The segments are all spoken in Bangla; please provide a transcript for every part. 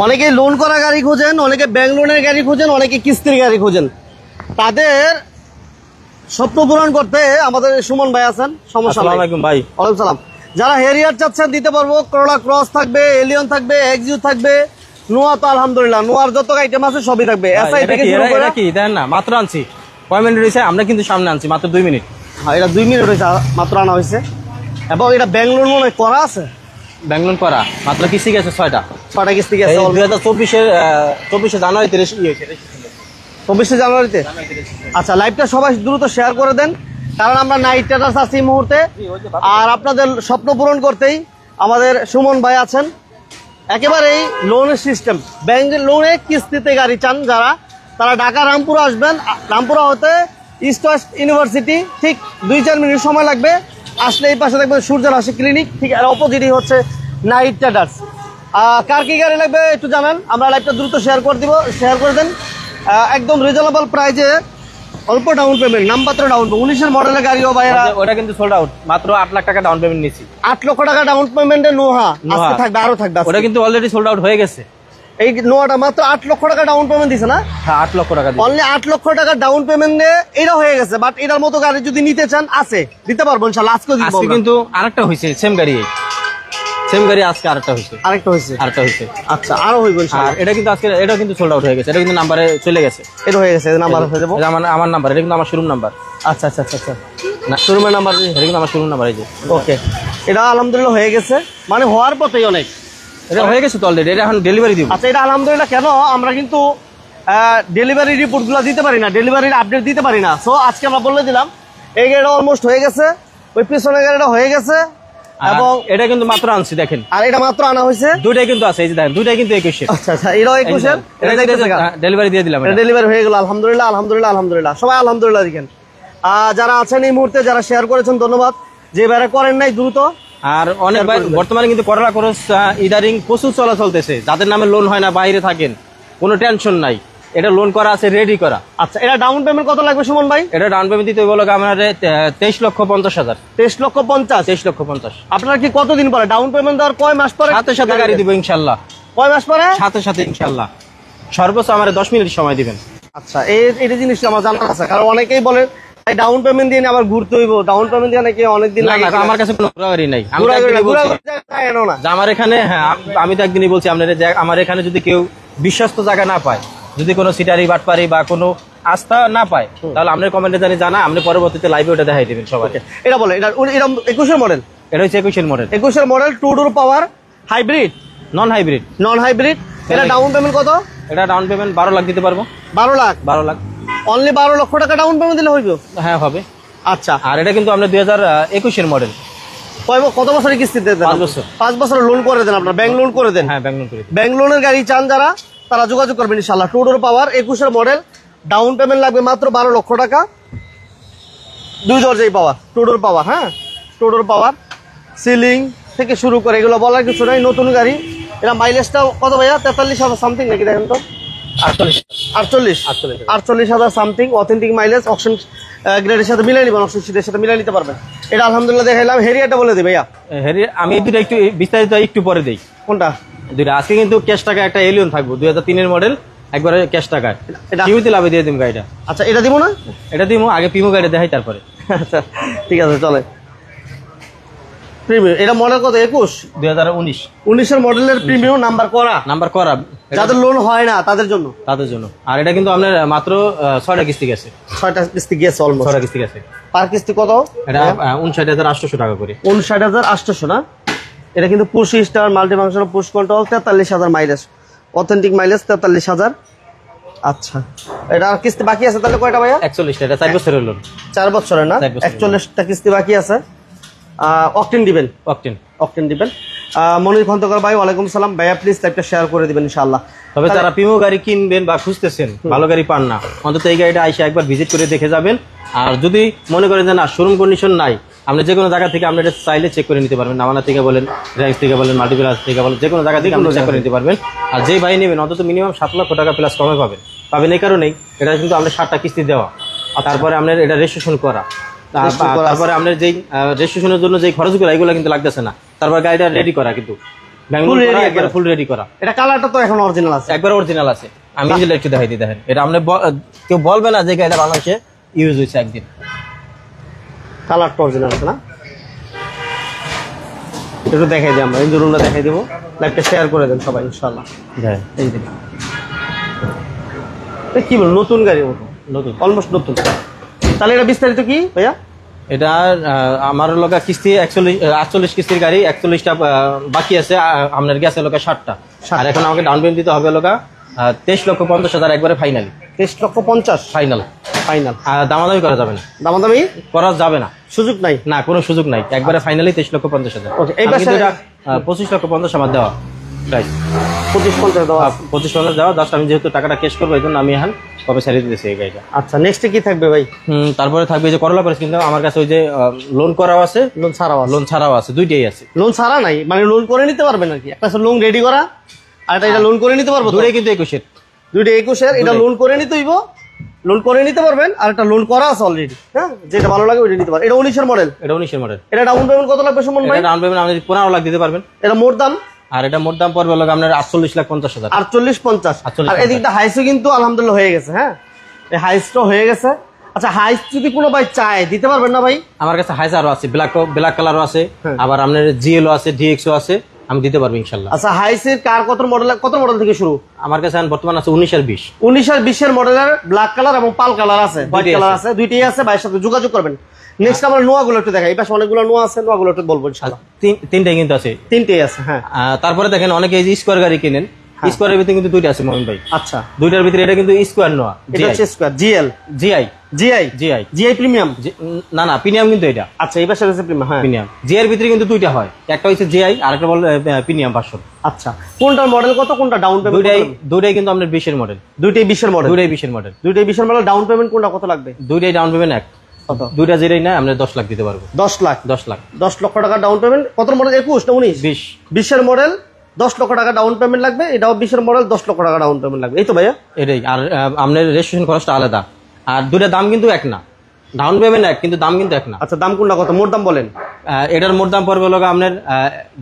অনেকে লোন করা গাড়ি খোঁজেন, অনেকে ব্যাংক লোনের গাড়ি খোঁজেন, অনেকে কিস্তির গাড়ি খোঁজেন। তাদের স্বপ্ন পূরণ করতে আমাদের সুমন ভাই আছেন। সমস্যা নাই ভাই। ওয়ালাইকুম সালাম। যারা হেরিয়ার চাচ্ছেন দিতে পারবো, করোলা ক্রস থাকবে, এলিয়ন থাকবে, এক্সইউ থাকবে, নোয়া তো আলহামদুলিল্লাহ নোয়ার যত আইটেম আছে সবই থাকবে। এসআই থেকে শুরু করে কি দেন না, মাত্র আনছি কয় মিনিট হয়েছে, আমরা কিন্তু সামনে আনছি মাত্র 2 মিনিট। হ্যাঁ, এটা 2 মিনিট হয়েছে মাত্র আনা হয়েছে। এবং এটা ব্যাংলোর মনে হয় করা আছে, ব্যাংলোর করা, মাত্র কিস্তি গেছে 6টা কিস্তি গেছে 2024 জানুয়ারিতে 24 জানুয়ারিতে। আচ্ছা, লাইভটা সবাই দ্রুত শেয়ার করে দেন, কারণ আমরা নাইট ট্রেডার্স আছি এই মুহূর্তে। আর আপনাদের স্বপ্ন পূরণ করতেই আমাদের সুমন ভাই আছেন। একেবারেই লোনের সিস্টেম, ব্যাংক লোনে কিস্তিতে গাড়ি চান যারা, তারা ঢাকা রামপুরা আসবেন। রামপুরা হতে ইস্ট ওয়েস্ট ইউনিভার্সিটি ঠিক 2-4 মিনিট সময় লাগবে। আসলে এই পাশে দেখবেন সূর্যের হাসি ক্লিনিক, ঠিক আর অপোজিটই হচ্ছে নাইট ট্রেডার্স। কার কি গাড়ি লাগবে একটু জানান, আমরা লাইভটা দ্রুত শেয়ার করে দিব, শেয়ার করে দেন। একদম রিজনেবল প্রাইজে অল্প ডাউন পেমেন্ট, নামমাত্র ডাউন পেমেন্ট। 19-এর মডেলের গাড়িও ভাইরা, ওটা কিন্তু সোল্ড আউট, মাত্র 8 লাখ টাকা ডাউন পেমেন্ট নিছি। 8 লক্ষ টাকা ডাউন পেমেন্টে নোহা আজকে থাকবে, আরো থাকবে। ওটা কিন্তু অলরেডি সোল্ড আউট হয়ে গেছে। এই নোয়াটা মাত্র 8 লক্ষ টাকা ডাউন পেমেন্ট দিছে না? হ্যাঁ, 8 লক্ষ টাকা দিছে, অনলি 8 লক্ষ টাকা ডাউন পেমেন্টে এটা হয়ে গেছে। বাট এটার মতো গাড়ি যদি নিতে চান আছে, দিতে পারবো ইনশাআল্লাহ। আজকে দিব। আজকে কিন্তু আরেকটা হইছে, সেম গাড়ি আজকে আরেকটা হইছে। আচ্ছা, আরো হইব ইনশাআল্লাহ। আর এটা কিন্তু আজকে, এটা কিন্তু সোল্ড আউট হয়ে গেছে, এটা কিন্তু নাম্বারে চলে গেছে। এটা হয়ে গেছে, এটা নাম্বার হয়ে যাবে। এটা আমার নাম্বার, এটা কিন্তু আমার শোরুম নাম্বার। আচ্ছা আচ্ছা আচ্ছা, না শোরুমের নাম্বার, এটা কিন্তু আমার শোরুম নাম্বার। এই যে ওকে, এটা আলহামদুলিল্লাহ হয়ে গেছে, মানে হওয়ার পথেই অনেক। এটা হয়ে গেছে তো অলরেডি, এটা এখন ডেলিভারি দিব। আচ্ছা, এটা আলহামদুলিল্লাহ। কেন আমরা কিন্তু ডেলিভারি রিপোর্টগুলো দিতে পারি না, ডেলিভারির আপডেট দিতে পারি না। সো আজকে আমরা বলে দিলাম এই গাড়িটা অলমোস্ট হয়ে গেছে, ওই পিছনের গাড়িটা হয়ে গেছে। এবং এটা কিন্তু মাত্র আনছি, দেখেন। আর এটা মাত্র আনা হয়েছে, দুইটাই কিন্তু আছে, এই যে দেখেন, দুইটাই কিন্তু 21। আচ্ছা আচ্ছা, এটাও 21, ডেলিভারি দিয়ে দিলাম, এটা ডেলিভারি হয়ে গেল। আলহামদুলিল্লাহ আলহামদুলিল্লাহ আলহামদুলিল্লাহ, সবাই আলহামদুলিল্লাহ দেখেন। যারা আছেন এই মুহূর্তে, যারা শেয়ার করেছেন ধন্যবাদ, যে বেড়া করেন নাই দ্রুত। আর অনেক ভাই বর্তমানে কিন্তু করোলা ক্রস ইদারিং প্রচুর চলতেছে, যাদের নামে লোন হয় না, বাইরে থাকেন, কোনো টেনশন নাই, এটা লোন করা আছে, রেডি করা। আচ্ছা, এটা ডাউন পেমেন্ট কত লাগবে সুমন ভাই? এটা ডাউন পেমেন্ট দিতে বলো আমাদের 23,50,000। 23,50,000। আপনারা কি কতদিন পরে ডাউন পেমেন্ট দেওয়ার কয় মাস পরে সাথে সাথে গাড়ি দিব ইনশাল্লাহ? কয় মাস পরে? সাথে সাথে ইনশাল্লাহ, সর্বোচ্চ আমার 10 মিনিট সময় দিবেন। আচ্ছা, এই জিনিসটা আমার জানা আছে, কারণ অনেকেই বলে ডাউন পেমেন্ট দিয়ে আবার ঘুরতে হইব, ডাউন পেমেন্ট দিয়ে নাকি অনেকদিন লাগে। আমার কাছে কোনো ঘোরাঘুরি নাই, আমার এখানে। হ্যাঁ, আমি তো একদিনই বলছি আপনাদের, আমার এখানে যদি কেউ বিশ্বস্ত জায়গা না পায়, যদি কোনো সিটারি বাটপারি বা কোনো আস্থা না পায়, তাহলে আপনার কমেন্টে জানা, আপনি পরবর্তীতে লাইভে ওটা দেখাই দিবেন সবাইকে। এটা বলে, এটা 21-এর মডেল, এটা হচ্ছে 21-এর মডেল। 21-এর মডেল, 2 ডোর পাওয়ার, হাইব্রিড, নন হাইব্রিড। এটা ডাউন পেমেন্ট কত? এটা ডাউন পেমেন্ট 12 লাখ দিতে পারবো। 12 লাখ? অনলি 12 লক্ষ টাকা ডাউন পেমেন্ট দিলে হইবে? হ্যাঁ, হবে। আচ্ছা, আর এটা কিন্তু আমরা 2021-এর মডেল। কত বছরের কিস্তিতে দেন? 5 বছর। 5 বছর লোন করে দেন আপনার, ব্যাংক লোন করে দেন? হ্যাঁ, ব্যাংক লোন করে দেন। ব্যাংক লোনের গাড়ি চান যারা, তারা যোগাযোগ করবেন ইনশাআল্লাহ। 2 ডোর পাওয়ার, 21-এর মডেল, ডাউন পেমেন্ট লাগবে মাত্র 12 লক্ষ টাকা। 2 দরজাই পাওয়ার, 2 ডোর পাওয়ার। হ্যাঁ, 2 ডোর পাওয়ার, সিলিং থেকে শুরু করে এগুলো বলার কিছু নাই, নতুন গাড়ি। এটা মাইলেজটা কত ভাইয়া? 43,000 সামথিং নাকি? দেখেন তো, 48,000 সামথিং। অথেন্টিক মাইলেজ, অপশন গ্রেডের সাথে মিলাই নিবেন, অপশন সিটের সাথে মিলাই নিতে পারবেন। এটা আলহামদুলিল্লাহ দেখাইলাম। হেরিয়াটা বলে দিই ভাইয়া। আমি দুটো একটু বিস্তারিত একটু পরে দেই। কোনটা? দুইটা। আজকে কিন্তু ক্যাশ টাকা একটা এলিয়ন থাকবো, 2003-এর মডেল, একবারে ক্যাশ টাকায়। এটা কিমিতে লাভে দিয়ে দিম গাড়িটা। আচ্ছা, এটা দিব না? এটা দিব, আগে প্রিমো গাড়ি দেখাই তারপরে। আচ্ছা, ঠিক আছে, চলে। প্রিমিয়াম, এটা মডেল কত? 2019-এর মডেলের প্রিমিয়াম, নাম্বার করা, যাদের লোন হয় না তাদের জন্য। আর এটা কিন্তু আপনার মাত্র 6টা কিস্তি গেছে। 6টা কিস্তি গেছে, অলমোস্ট 6টা কিস্তি গেছে। পার কিস্তি কত? এটা 59,800 টাকা করে। 59,800 না? এটা কিন্তু push start, multi function, push control, 43,000 mileage, authentic mileage 43,000। আচ্ছা, এটা কিস্তি বাকি আছে তাহলে কয়টা ভাইয়া? 41টা। এটা 4 বছরের লোন। 4 বছরের না? 41টা কিস্তি বাকি আছে। অকটেন দিবেন? অকটেন দিবেন। মনির খন্দকার ভাই, ওয়ালাইকুম সালাম ভাইয়া, প্লিজ একটা শেয়ার করে দিবেন ইনশাআল্লাহ। তবে যারা প্রিমো গাড়ি কিনবেন বা খুঁজতেছেন, ভালো গাড়ি পান না, অন্তত এই গাড়িটা আইসা একবার ভিজিট করে দেখে যাবেন। আর যদি মনে করেন যে না, শোরুম কন্ডিশন নাই, আপনি যে কোনো জায়গা থেকে আপনি এটা চাইলে চেক করে নিতে পারবেন। নামানা থেকে বলেন, র্যাঙ্ক থেকে বলেন, মাল্টিপ্লাস থেকে বলেন, যে কোনো জায়গা থেকে আপনি চেক করে নিতে পারবেন। আর যেই ভাই নেবেন অন্তত মিনিমাম 7 লক্ষ টাকা প্লাস কমে পাবেন। এই কারণেই এটা কিন্তু আপনার 7টা কিস্তি দেওয়া, তারপরে আপনার এটা রেজিস্ট্রেশন করা, তারপরে আপনার যেই রেজিস্ট্রেশনের জন্য যেই খরচগুলো, এগুলো কিন্তু লাগতেছে না। তারপর গাড়িটা রেডি করা, কিন্তু ফুল রেডি করা। এটা কালারটা তো এখন অরিজিনাল আছে, একবার অরিজিনাল আছে। আমি নিজে একটু দেখাই দিই, দেখেন এটা আপনি কেউ বলবে না যে এটা বাংলাদেশে ইউজ হয়েছে একদিন। কালারটা অরিজিনাল আছে না? একটু দেখাই দিই আমরা, ইঞ্জিনটা দেখাই দিব, লাইভটা শেয়ার করে দেন সবাই ইনশাআল্লাহ। দেখেন এই দেখেন, কি বল নতুন গাড়ি মতো, নতুন, অলমোস্ট নতুন। তাহলে এটা বিস্তারিত কি ভাইয়া? এটা আমার লোকা কিস্তি 48 কিস্তির গাড়ি, 41টা বাকি আছে, আপনার গেছে লোকা 60টা। আর এখন আমাকে ডাউন পেমেন্ট দিতে হবে লোকা 23,50,000 একবারে ফাইনালি। 23,50,000 final, final. আর দামাদামি করা যাবে না, দামাদামি করা যাবে না, সুযোগ নাই, না কোনো সুযোগ নাই, একবারে ফাইনালি 23,50,000। ওকে, এই পাশে 25,50,000 আমার দেওয়া প্রাইস, 25,50,000 দেওয়া। 25,50,000 দেওয়া, জাস্ট আমি যেহেতু টাকাটা ক্যাশ করবো এই জন্য আমি এখন কবে ছেড়ে দিতেছি এই গাড়িটা। আচ্ছা, নেক্সটে কি থাকবে ভাই? তারপরে থাকবে যে করলা প্রেস, কিন্তু আমার কাছে ওই যে লোন করাও আছে, লোন ছাড়াও আছে। লোন ছাড়াও আছে, দুইটাই আছে। লোন ছাড়া নাই মানে লোন করে নিতে পারবেন আর কি, একটা লোন রেডি করা আর এটা লোন করে নিতে পারবো। দুটোই কিন্তু 21-এর, দুইটা 21-এর, এটা লোন করে নিতে হইব, লোন করে নিতে পারবেন। আর একটা লোন করা আছে অলরেডি, হ্যাঁ, যেটা ভালো লাগে ওইটা নিতে পারবেন। এটা 19-এর মডেল, এটা 19-এর মডেল। এটা ডাউন পেমেন্ট কত লাগবে সুমন ভাই? ডাউন পেমেন্ট আপনি 15 লাখ দিতে পারবেন। এটা মোট দাম, আর এটা মোট দাম পড়বে আপনার 48,50,000। 48,50,000। আর এদিকটা হাইসও কিন্তু আলহামদুলিল্লাহ হয়ে গেছে, হ্যাঁ, এই হাইসটা হয়ে গেছে। আচ্ছা, হাইস যদি কোনো ভাই চায় দিতে পারবেন না ভাই? আমার কাছে হাইস আরো আছে, ব্ল্যাক কালারও আছে, আবার আপনার জিএলও আছে, ডিএক্সও আছে, আমি দিতে পারবো ইনশাল্লাহ। আচ্ছা, হাইসের কার কত মডেল থেকে শুরু? আমার কাছে বর্তমান আছে 19 আর 20। 19 আর 20-এর মডেলের ব্ল্যাক কালার এবং পাল কালার আছে, হোয়াইট কালার আছে, দুইটাই আছে। ভাইয়ের সাথে যোগাযোগ করবেন। নেক্সট আমরা নোয়াগুলো একটু দেখাই, এই পাশে অনেকগুলো নোয়া আছে, নোয়াগুলো একটু বলবো ইনশাআল্লাহ। তিনটাই কিন্তু আছে, তিনটেই আছে, হ্যাঁ। তারপরে দেখেন অনেকে এই যে স্কোয়ার গাড়ি কিনেন, স্কোয়ারের ভিতরে কিন্তু দুইটা আছে মোহন ভাই। আচ্ছা, দুইটার ভিতরে এটা কিন্তু স্কোয়ার নোয়া, এটা হচ্ছে square GL, GI, GI, GI, GI premium. না প্রিমিয়াম কিন্তু এটা। আচ্ছা, এই পাশে আছে প্রিমিয়াম, হ্যাঁ, প্রিমিয়াম। জিআই এর ভিতরে কিন্তু দুইটা হয়, একটা হচ্ছে জিআই আর একটা বলে প্রিমিয়াম ভার্সন। আচ্ছা, কোনটার মডেল কত, কোনটা ডাউন পেমেন্ট? দুইটাই কিন্তু আপনার 20-এর মডেল। দুইটাই 20-এর মডেল, দুইটাই 20-এর মডেল। দুইটাই 20-এর মডেল। ডাউন পেমেন্ট কোনটা কত লাগবে? দুইটাই ডাউন পেমেন্ট এক, কত? দুইটা যেটাই না আমরা 10 লাখ দিতে পারবো। 10 লাখ, 10 লাখ, 10 লক্ষ টাকা ডাউন পেমেন্ট। কত মডেল? 21 না 19? 20। 20-এর মডেল, 10 লক্ষ টাকা ডাউন পেমেন্ট লাগবে। এটাও 20-এর মডেল, 10 লক্ষ টাকা ডাউন পেমেন্ট লাগবে। এই তো ভাইয়া, এটাই। আর আপনার রেজিস্ট্রেশন খরচটা আলাদা, আর দুইটা দাম কিন্তু এক না, ডাউন পেমেন্ট এক কিন্তু দাম কিন্তু এক না। আচ্ছা, দাম কোনটা কত? মোট দাম বলেন। এটার মোট দাম পড়বে লোক আপনার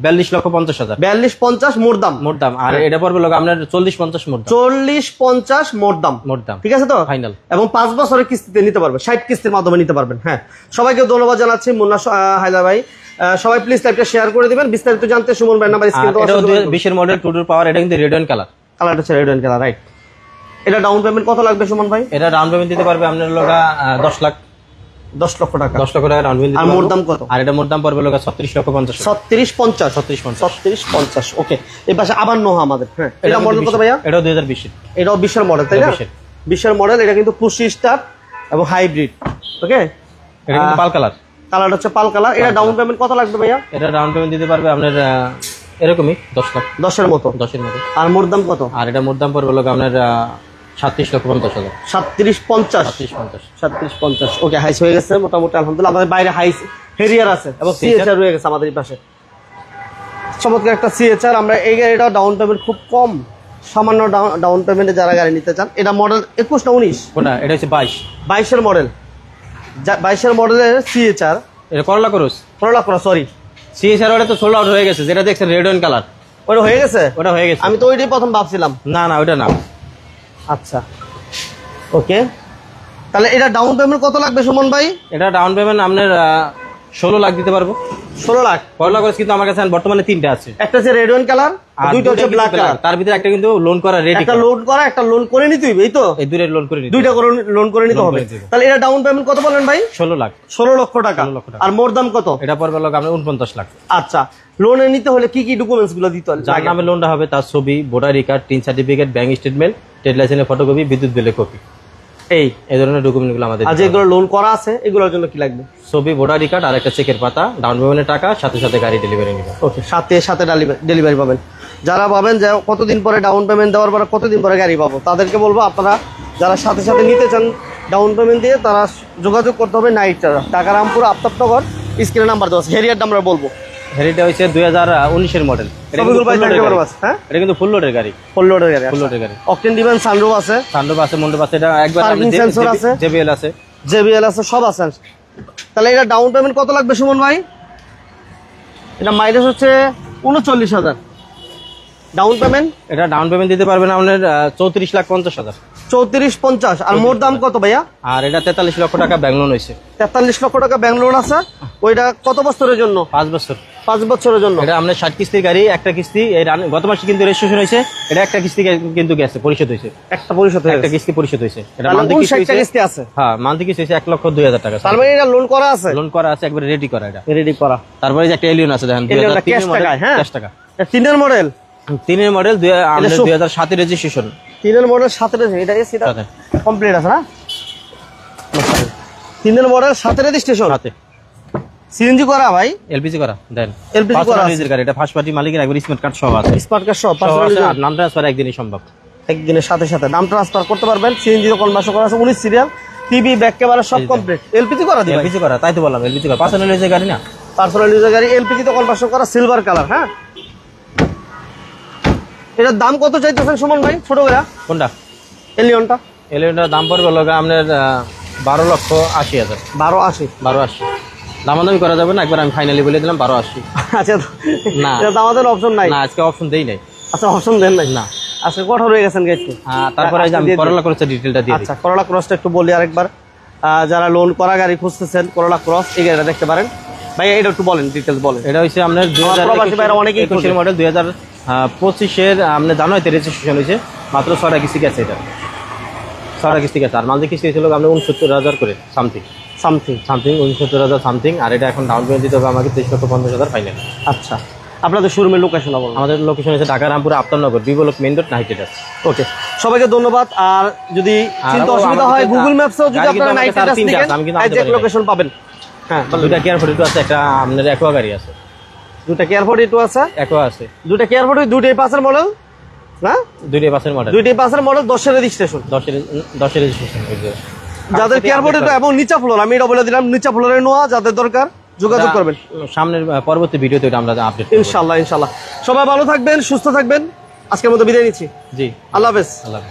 42,50,000। 42-50 মোট দাম, মোট দাম। আর এটা পড়বে লোক আপনার 40-50 মোট দাম। 40-50 মোট দাম, মোট দাম, ঠিক আছে তো ফাইনাল। এবং 5 বছরের কিস্তিতে নিতে পারবে, 60 কিস্তির মাধ্যমে নিতে পারবেন। হ্যাঁ, সবাইকে ধন্যবাদ জানাচ্ছি, মুন্না হায়দার ভাই। সবাই প্লিজ লাইভটা শেয়ার করে দিবেন। বিস্তারিত জানতে সুমন ভাই নাম্বার স্ক্রিনে দেওয়া আছে। 20-এর মডেল, টুডুর পাওয়ার, এটা কিন্তু রেড অ্যান্ড কালার, কালারটা হচ্ছে রেড অ্যান্ড কালার, রাইট। এটা ডাউন পেমেন্ট কত লাগবে সুমন ভাই? এটা ডাউন পেমেন্ট দিতে পারবে আপনার লোক 10 লাখ, 10 লক্ষ টাকা। 10 লক্ষ টাকা ডাউন পেমেন্ট। আর মোট দাম কত? আর এটা মোট দাম পড়বে লোক 36,50,000। 36-50, 36-50। ওকে, এই পাশে আবার নোহা আমাদের। হ্যাঁ, এটা মডেল কত ভাইয়া? এটাও 2020-এর। এটাও 20-এর মডেল, তাই না? 20-এর মডেল। এটা কিন্তু পুশি স্টার এবং হাইব্রিড। ওকে, এটা কিন্তু পাল কালার, কালার হচ্ছে পাল কালার। এটা ডাউন পেমেন্ট কত লাগবে ভাইয়া? এটা ডাউন পেমেন্ট দিতে পারবে আপনার এরকমই 10 লাখ, 10-এর মতো, 10-এর মতো। আর মোট দাম কত? আর এটা মোট দাম পড়বে লোক আপনার 37,50,000। 37-50। 37-50। 37-50। ওকে, হাইস হয়ে গেছে মোটামুটি আলহামদুলিল্লাহ। আমাদের বাইরে হাইস হেরিয়ার আছে এবং সিএচআর রয়ে গেছে আমাদের এই পাশে, চমৎকার একটা সিএচআর। আমরা এই গাড়িটা ডাউন পেমেন্ট খুব কম, সামান্য ডাউন পেমেন্টে যারা গাড়ি নিতে চান। এটা মডেল 21 না 19? কোনটা? এটা হচ্ছে 22-এর মডেল, 22-এর মডেলের সিএচআর। এটা করলা ক্রস, সরি, সিএসআর ওটা তো সোল্ড আউট হয়ে গেছে, যেটা দেখছেন রেড অ্যান্ড কালার, ওটা হয়ে গেছে। ওটা হয়ে গেছে। আমি তো ওইটাই প্রথম ভাবছিলাম। না ওটা না। আচ্ছা, ওকে, তাহলে এটা ডাউন পেমেন্ট কত লাগবে সুমন ভাই? এটা ডাউন পেমেন্ট আপনার 16 লাখ দিতে পারবো। 16 লাখ। করলা ক্রস কিন্তু আমার কাছে বর্তমানে 3টা আছে, একটা হচ্ছে রেড ওয়াইন কালার, আর দুইটা হচ্ছে ব্ল্যাক কালার। তার ভিতরে একটা কিন্তু লোন করা রেডি, একটা লোন করা, একটা লোন করে নিতে হইবে। এই তো এই দুইটা লোন করে নিতে, দুইটা করে লোন করে নিতে হবে। তাহলে এটা ডাউন পেমেন্ট কত বলেন ভাই? 16 লাখ। 16 লক্ষ টাকা। আর মোট দাম কত? এটা পড়বে লোক আপনার 49 লাখ। আচ্ছা, লোনে নিতে হলে কি কি ডকুমেন্টস গুলো দিতে হবে? যার নামে লোনটা হবে তার ছবি, voter card, tin certificate, bank statement, trade লাইসেন্সের ফটোকপি, বিদ্যুৎ বিলের কপি, এই ধরনের ডকুমেন্টগুলো আমাদের। আর যেগুলো লোন করা আছে এগুলোর জন্য কি লাগবে? ছবি, ভোটার কার্ড আর একটা চেকের পাতা, ডাউন পেমেন্টের টাকা, সাথে সাথে গাড়ি ডেলিভারি নেবেন। ওকে, সাথে ডেলিভারি পাবেন। যারা পাবেন যে কতদিন পরে ডাউন পেমেন্ট দেওয়ার পরে কতদিন পরে গাড়ি পাবো, তাদেরকে বলবো আপনারা যারা সাথে নিতে চান ডাউন পেমেন্ট দিয়ে, তারা যোগাযোগ করতে হবে নাইটটা, ঢাকা রামপুর আফতাবনগর। স্ক্রিনে নাম্বার দেওয়া আছে, হেরিয়ারটা আমরা বলবো। হেরিটা হচ্ছে 2019-এর মডেল। এটা কিন্তু ফুল লোডের গাড়ি, ফুল লোডের গাড়ি। অকটেন দিবেন, সানরুফ আছে, সানরুফ আছে, মন্ডপ আছে, এটা একবার সেন্সর আছে, জেবিএল আছে, সব আছে। তাহলে এটা ডাউন পেমেন্ট কত লাগবে সুমন ভাই? এটা মাইলেজ হচ্ছে 39,000। Down payment? এটা ডাউন পেমেন্ট দিতে পারবেন আপনার 34,50,000। 34-50। আর মোট দাম কত ভাইয়া? আর এটা 43 লক্ষ টাকা ব্যাংক লোন হয়েছে। 43 লক্ষ টাকা ব্যাংক লোন আছে। ওইটা কত বছরের জন্য? 5 বছর। 5 বছরের জন্য। এটা আপনার 60 কিস্তির গাড়ি, একটা কিস্তি এই গত মাসে কিন্তু রেজিস্ট্রেশন হয়েছে, এটা একটা কিস্তি কিন্তু গেছে, পরিশোধ হয়েছে, একটা পরিশোধ হয়ে একটা গেছে। কিস্তি পরিশোধ হয়েছে। এটা তাহলে মান্থলি কোন কিস্তি 60টা হয়েছে। কিস্তি আছে? হ্যাঁ, মান্থলি কিস্তি হয়েছে 1,02,000 টাকা। তার মানে এটা লোন করা আছে? লোন করা আছে, একবারে রেডি করা। এটা রেডি করা। তারপরে যে একটা এলিয়ন আছে দেখেন, এলিয়নটা ক্যাশ টাকায়, হ্যাঁ ক্যাশ টাকা। এটা 3 এর মডেল। 3 এর মডেল, 2007 এর রেজিস্ট্রেশন। 3 এর মডেল 7 এর, এটা এসিটা সাথে। কমপ্লিট আছে না? 3 এর মডেল 7 এর রেজিস্ট্রেশন। সাথে সিএনজি করা ভাই? এলপিজি করা দেন। এলপিজি করা আছে। গাড়ি, এটা ফার্স্ট পার্টি মালিকের একবার স্মার্ট কার্ড সহ আছে। স্মার্ট কার্ড সব সহ পার্সোনাল আছে, আর নাম ট্রান্সফার একদিনই সম্ভব। একদিনের সাথে সাথে নাম ট্রান্সফার করতে পারবেন। সিএনজি কনভার্সন করা আছে, 19 সিরিয়াল, টিভি ব্যাক ক্যামেরা সব কমপ্লিট। এলপিজি করা দিবেন? এলপিজি করা, তাই তো বললাম এলপিজি করা। পার্সোনাল ইউজের গাড়ি না, পার্সোনাল ইউজার গাড়ি, এলপিজি তো কনভার্সন করা, সিলভার কালার। হ্যাঁ, এটার দাম কত চাইতেছেন সুমন ভাই ছোট ভাইয়া? কোনটা? এলিয়নটা। এলিয়নটার দাম পড়বে হলো আপনার 12,80,000। 1280। 12,80 দামাদামি করা যাবে না, একবার আমি ফাইনালি বলে দিলাম 12,80। আচ্ছা, না, এটা আমাদের অপশন নাই না, আজকে অপশন দেই নাই। আচ্ছা, অপশন দেন নাই না, আচ্ছা, কঠোর হয়ে গেছেন গাইতে। তারপরে যে আমি করলা ক্রসের ডিটেইলটা দিয়ে দিই। আচ্ছা, করলা ক্রসটা একটু বলি আরেকবার। যারা লোন করা গাড়ি খুঁজতেছেন, করলা ক্রস এই গাড়িটা দেখতে পারেন। ভাই এটা একটু বলেন, ডিটেইলস বলেন। এটা হচ্ছে আপনার প্রবাসী ভাইরা অনেকেই 2021 মডেল, 2025 আপনার জানুয়ারিতে রেজিস্ট্রেশন হয়েছে। মাত্র 6টা কিস্তি গেছে, এটা 6টা কিস্তি গেছে। আর মান্থলি কিস্তি ছিল আপনার 69,000 করে সামথিং 69,000 সামথিং। আর এটা এখন ডাউন পেমেন্ট দিতে হবে আমাকে 23,50,000 ফাইনাল। আচ্ছা, আপনাদের শোরুমের লোকেশন বলুন। আমাদের লোকেশন হচ্ছে ঢাকা রামপুর আফতাবনগর, বিবলক মেইন রোড, নাইটেড আছে। ওকে, সবাইকে ধন্যবাদ। আর যদি চিন্তা অসুবিধা হয়, গুগল ম্যাপসেও যদি আপনারা নাইটেড দেখেন লোকেশন পাবেন। হ্যাঁ, দুটা কেয়ার ফোর্টি আছে, একটা আপনার অ্যাকোয়া গাড়ি আছে। দুটা কেয়ার 42 আছে, অ্যাকোয়া আছে। দুটা কেয়ার 42, দুইটাই পাঁচের মডেল না? দুইটাই পাঁচের মডেল। দুইটাই পাঁচের মডেল, 10 এর রেজিস্ট্রেশন। 10 এর রেজিস্ট্রেশন। যাদের কেয়ার 42 এবং নিচা ফ্লোর, আমি এটা বলে দিলাম, নিচা ফ্লোরে নোয়া যাদের দরকার যোগাযোগ করবেন। সামনের পরবর্তী ভিডিওতে এটা আমরা আপডেট ইনশাআল্লাহ। সবাই ভালো থাকবেন, সুস্থ থাকবেন। আজকের মতো বিদায় নিচ্ছি। জি, আল্লাহ হাফেজ। আল্লাহ।